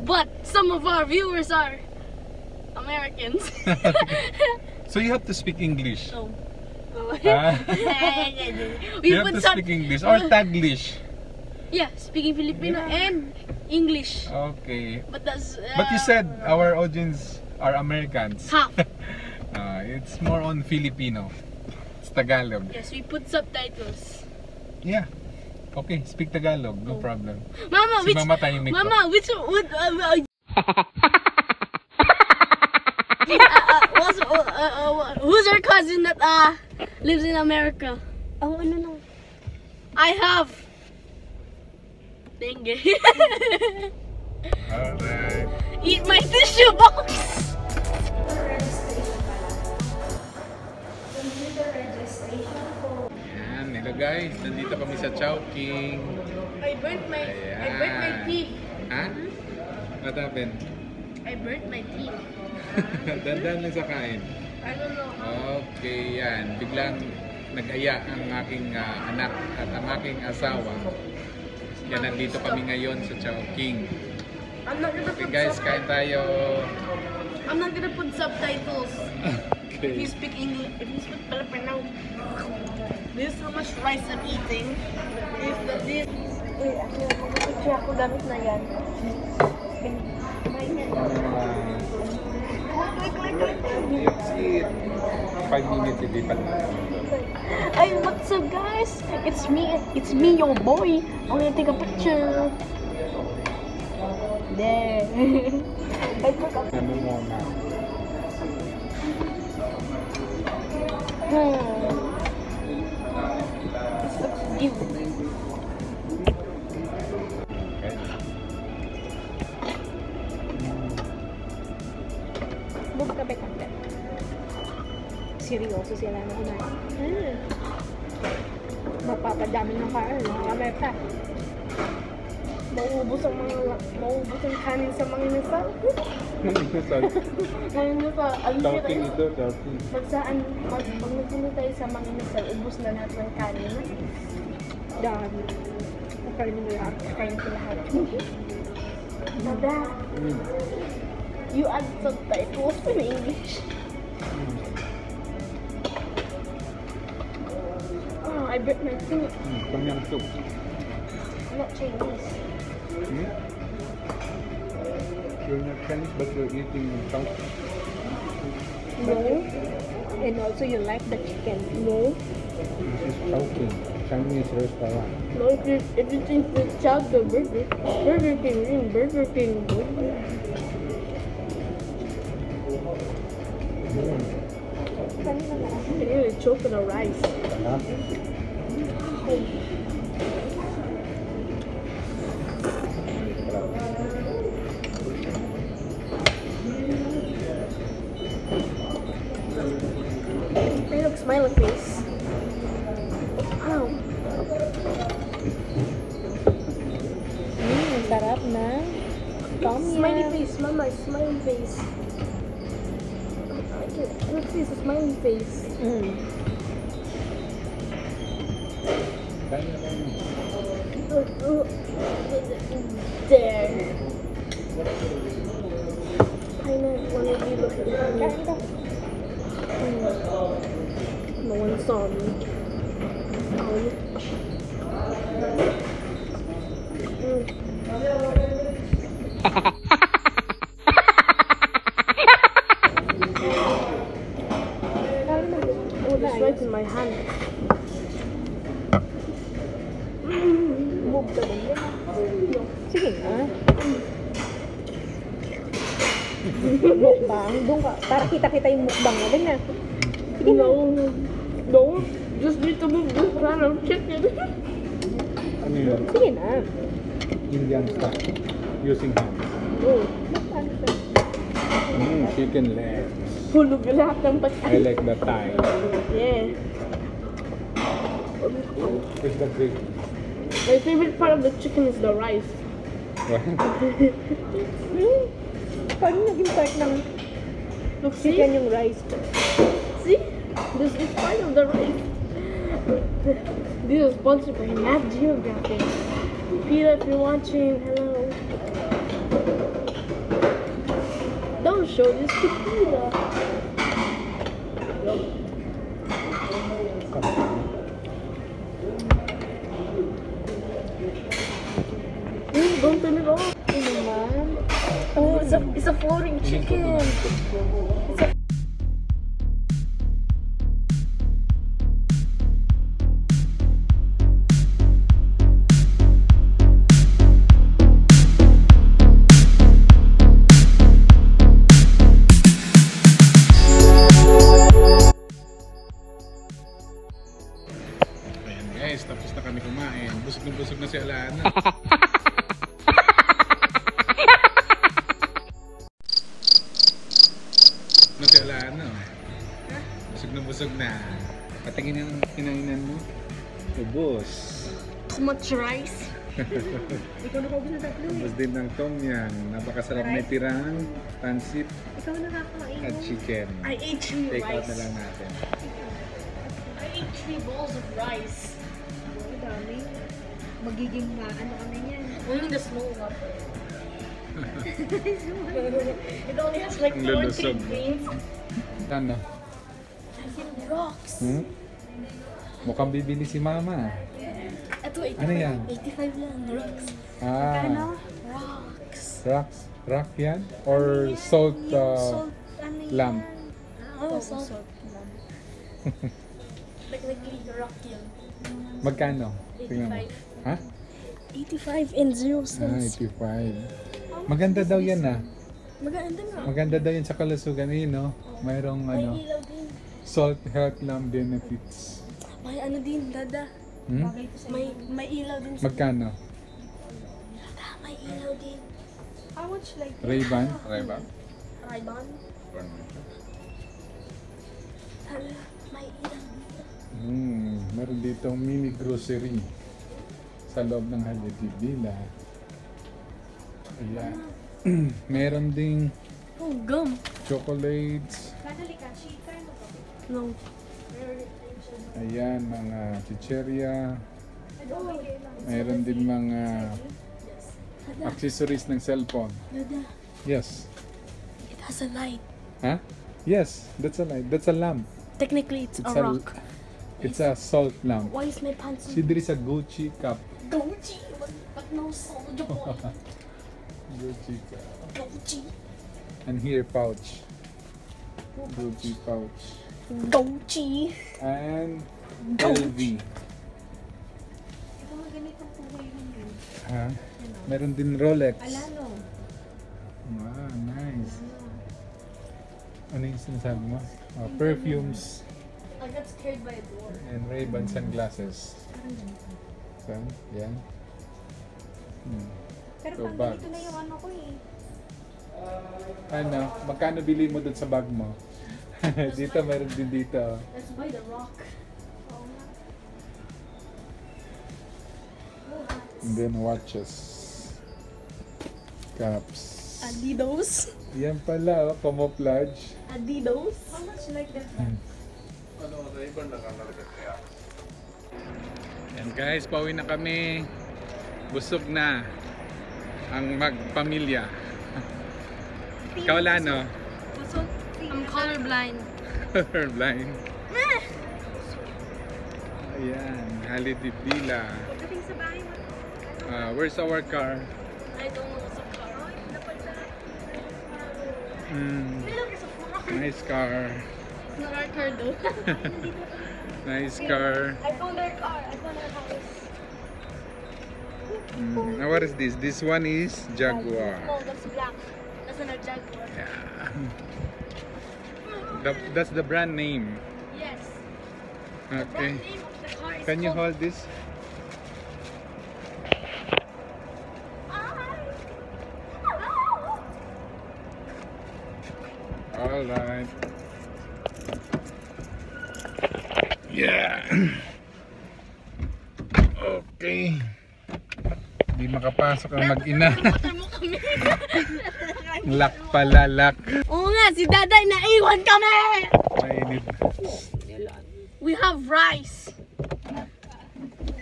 but some of our viewers are Americans. So you have to speak English. No. You have to speak English or Taglish. Yeah, speaking Filipino and English. Okay. But that's. But you said our audience are Americans. Half. It's more on Filipino. It's Tagalog. Yes, we put subtitles. Yeah. Okay, speak Tagalog, no problem. Mama, Si Mama tahimik ko. Mama, who's your cousin that lives in America? Oh, ano na? I have. Dengue. Alright. Eat my tissue box. Yan, hello guys. Nandito kami sa Chowking. I burnt my teeth. Ha? What happened? I burnt my teeth. Dandan lang sa kain. I don't know how. Okay, yan. Biglang nag-aya ang aking anak at ang aking asawa. Yan, nandito kami ngayon sa Chowking. I'm not gonna Okay put guys, kain tayo. I'm not gonna put subtitles. If you Okay. speak English, if you speak Filipino, this is how much rice I'm eating. This. Wait, mag-picture ako gamit na yan. That's it. 5 minutes, ilipat na. Ay, what's up guys? It's me, your boy. I'm gonna take a picture. There. I forgot. Ano muna? This looks new. Okay. Move ka ba kanta? Seryoso sila na kumain. Mapapadami ng kain. Kamay pa. Mauubos ang kanin sa mga inasal. Kanin na pa. Chowking ito, Chowking. Pag nagpunta tayo sa mga inasal, ubos na lahat ng kanin. Dami. Nakain mo lahat. Kain ko lahat. Dada, you add subtitles in English. Oh, I bit my finger. Tom yum soup. I'm not Chinese. You're not Chinese, but you're eating Chowking. No. And also you like the chicken. No. This is Chowking, Chinese restaurant. No, if you think the child the Burger King, Burger King. I really choke on the rice. They look smiley face. Ow. Sarap na. Smiley face, mama, smiley face. Let's see, it's a smiley face. There. I know one of you look at me. No one saw me. It's right in my hand. Sige na. Mukbang. Doon ka. Para kita-kita yung mukbang natin na. Sige na. No. Just need to move this random chicken. Ano yun? Sige na. Indian style. Using hands. Oh. Chicken legs. Hulog lahat ng patay. I like the thigh. Yeah. It's the big. My favorite part of the chicken is the rice. Paano naging part ng chicken yung rice? See? This is part of the rice. This is sponsored by Nat Geographic. Peter, if you're watching, hello. show this to Pila. Don't turn it off. Ano naman? Oh, it's a floating chicken. It's a Ayan guys, tapos na kami kumain. Busog na si Alana. Si Alana. Busog na. Patingin yung kinainan mo. Ubos. too much rice. Ikaw nakakaubos na tatlo. Ubos din ng tom yum. Napakasarap na tirang, pansit, Ikaw nakakain. at chicken. I ate 3 Take out rice. na lang natin. I ate 3 bowls of rice. Ang dami. Magiging ano ka na yan. Only the small one. It only has like Ang 14 lulusog. grains. Ano? I feel rocks. Hmm? Mukhang bibili si Mama. Ito, 85. Ano yan? 85 lang. Rocks. Ah, Rocks. rocks. Rock yan? Or salt, Salt, ano yan? lamp? Oh, salt. Technically, rock yun. Magkano? Tingnan mo. 85. Ha? 85 and 0 Ah, cents. 85. Maganda daw yan ah. Maganda nga. Maganda daw yan sa kalusugan eh, no? Mayroong May ano, ilaw din. salt health lamp benefits. May ano din, dada. Hmm? May ilaw din. Magkano? Dada, may ilaw din. How much like Ray-Ban? Ray-Ban? Ray-Ban? Hala, may ilaw din. Meron ditong mini grocery sa loob ng Halibila. Ayan. Meron ding Oh, gum. chocolates. No. Ayan, mga chicheria. Meron din mga accessories ng cellphone. Dada, Yes. it has a light. Huh? Yes, that's a light. That's a lamp. Technically, it's a It's a, rock. it's a salt lamp. Why is my pants See, there is a Gucci cup. Gucci? But no soldier boy. Gucci cup. Gucci. And here, pouch. Gucci pouch. Gucci. And LV. Ito nga ganitong kulay yun. Ha? Meron din Rolex. Alano. Wow, nice. Ano yung sinasabi mo? Perfumes I got scared by a door. and Ray-Ban sunglasses. Saan? Yan. Pero So, pang bags. ganito na yung ano ko eh. Ano? Magkano bili mo dun sa bag mo? Dito, meron din dito. Let's buy the rock. And then watches. Caps. Adidas. Yan pala, oh, camouflage. Adidas. How much like that? Yan guys, pauwi na kami. Busog na ang magpamilya. Ikaw Lano? I'm colorblind. Colorblind. Ayan, Halibila. Pagdating sa bahay mo. Where's our car? I don't know what's a car. Nice car. It's not our car though. Nice car. I found their car. I found their house. Now what is this? This one is Jaguar. No, that's black. That's not a Jaguar. Yeah. That's the brand name. Yes. Okay. Name of the car is Can you called- hold this? Alright. Yeah. Okay. Hindi makapasok ang mag-ina. Lock pala, lock. Oo nga, si Daday naiwan kami! Mainit. We have rice.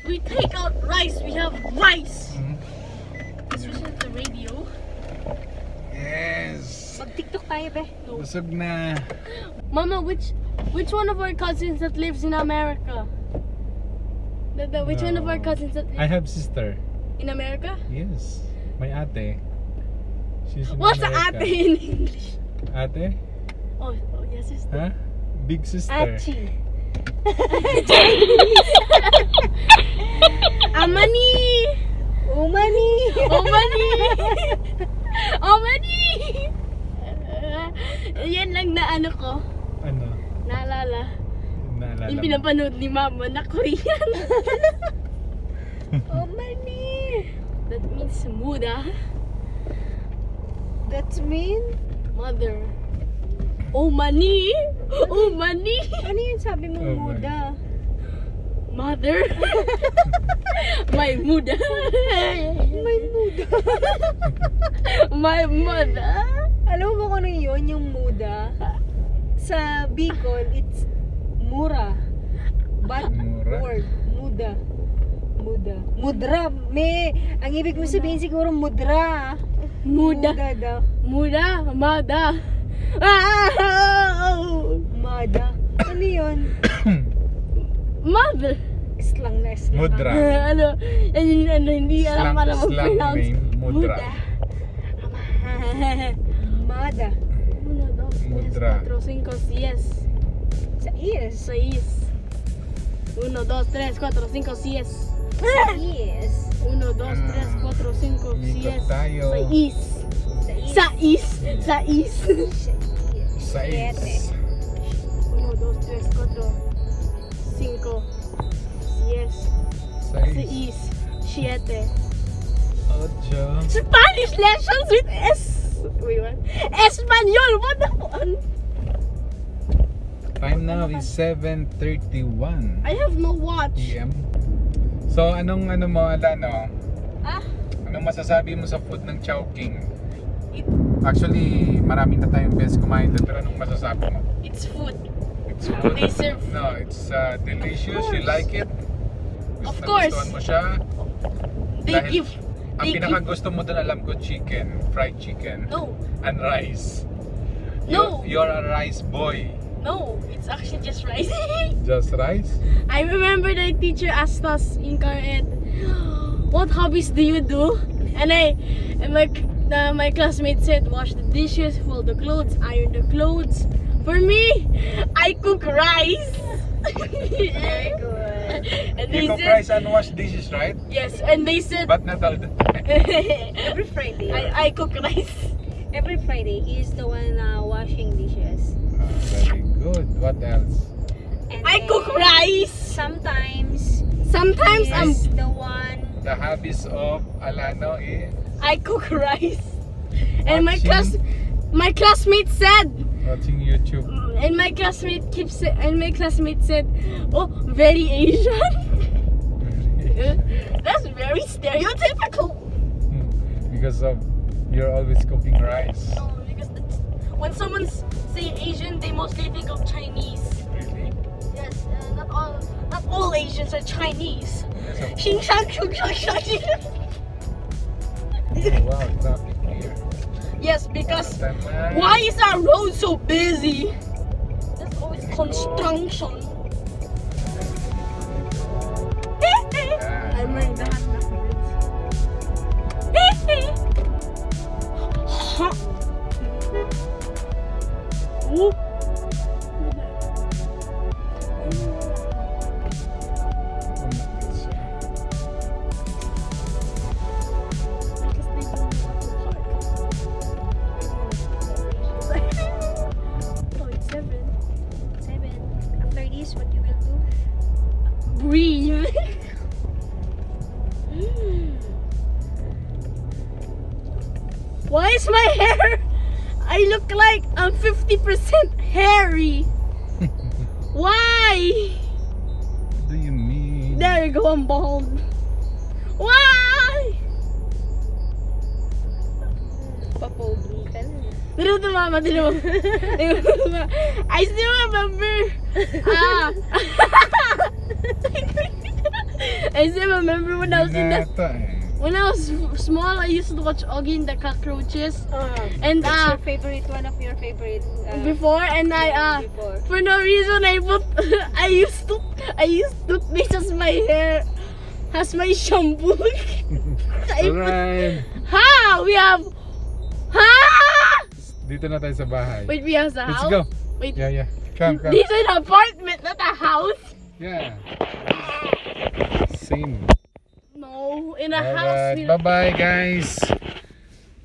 We take out rice. We have rice. Especially the radio. Yes. Mag-tiktok tayo, be. Busog na. Mama, which one of our cousins that lives in America? Which one of our cousins that I lives have sister. in America? Yes. My ate. She's in What's the America. ate in English? Ate? Oh, yes, sister. Huh? Big sister. Achi. Amani! Umani. Omani! Omani! Yan lang na ano ko. Ano? Naalala. Naalala Yung mo? pinapanood ni Mama na Korean. Umani. That means muda. That's mean? Mother. Omani! Omani! Ano yun sabi mo, Oh, muda? Mother. My muda. May muda. My mother. Alam mo ba kung ano yun, yung muda? Sa Bicol, it's mura. Bad Mura? word. Muda. Muda. Mudra. Ang ibig mo sabihin siguro mudra. Muda. Muda daw. Muda. Mada. Mada. Ano yun? Mother. Slang na slang. Mudra. Ano, hindi alam para Slang mag-pronounce. name, Mudra. Mada. 1, 2, 3, Mudra. 4, 5, 6. Sa ears. 6. 1, 2, 3, 4, 5, 6. Sa ears. 1, 2, 3, 4, 5, Ikot 6. tayo. 6. Sa ears. Sa is. Sa is. 1, 2, 3, 4, 5. Yes. Sa is. 6. 7. Ocho. Spanish lessons with S. Wait, what? Espanol. What the fuck? Time now is 7:31 I have no watch. PM. So anong ano mo Alano? Ah, Anong masasabi mo sa food ng Chowking? It- Actually, marami na tayong beses kumain doon, pero anong masasabi mo? it's food. It's good. They serve. No, it's delicious. Of You course. like it? Of course. Nagustuhan mo siya? They Dahil give. Ang They give. pinakagusto mo doon, alam ko, chicken, fried chicken, No, and rice. No. You're a rice boy. no. It's actually just rice. Just rice? I remember the teacher asked us in car ed, what hobbies do you do? And my classmate said, wash the dishes, fold the clothes, iron the clothes. For me, I cook rice. Very good. And You they cook said, rice and wash dishes, right? yes. And they said, But not all the time. Every Friday. I cook rice. Every Friday, he's the one washing dishes. Very good. What else? And I then cook rice. Sometimes, Sometimes he's the one. The hobbies of Alano is I cook rice. And my Watching. classmate said, watching YouTube. and my classmate said, oh, very Asian. That's very stereotypical. Because of you're always cooking rice. No, because when someone say Asian, they mostly think of Chinese. Really? Yes, not all Asians are Chinese. Yes, of Xing shang shung shang shang xing. Oh, wow, traffic here. Yes, because Time na. why is our road so busy? There's always construction. I'm wearing the hat backwards. Whoop. Because they don't know what to park. Oh, it's 7. 7. After this, what you will do? Breathe. Why is my hair? I look like I'm 50% hairy. Why? What do you mean? There you go, I'm bald. Why? Papogi ka na. Dito to mama, dito. I still remember. I still remember when I was in the Binata eh. when I was small, I used to watch Oggy and the Cockroaches. And What's your favorite, one of your favorite? Before, and I before? for no reason I put I used toothpaste as my hair, as my shampoo. I put, Alright. ha! We have Dito na tayo sa bahay. Wait, we have the Let's house. go. Wait, Yeah. Come. this is an apartment, not a house. Yeah. Same. No, in a house. Alright. Bye-bye, guys.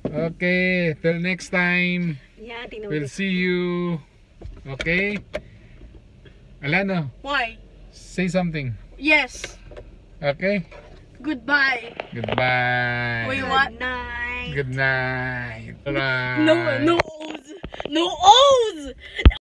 Okay. Till next time. Yeah, tingnan mo. We'll see you. Okay? Alana, Why? say something. Yes. Okay? Goodbye. Goodbye. Wait, what? Night. Good night. Alright. No O's. No O's.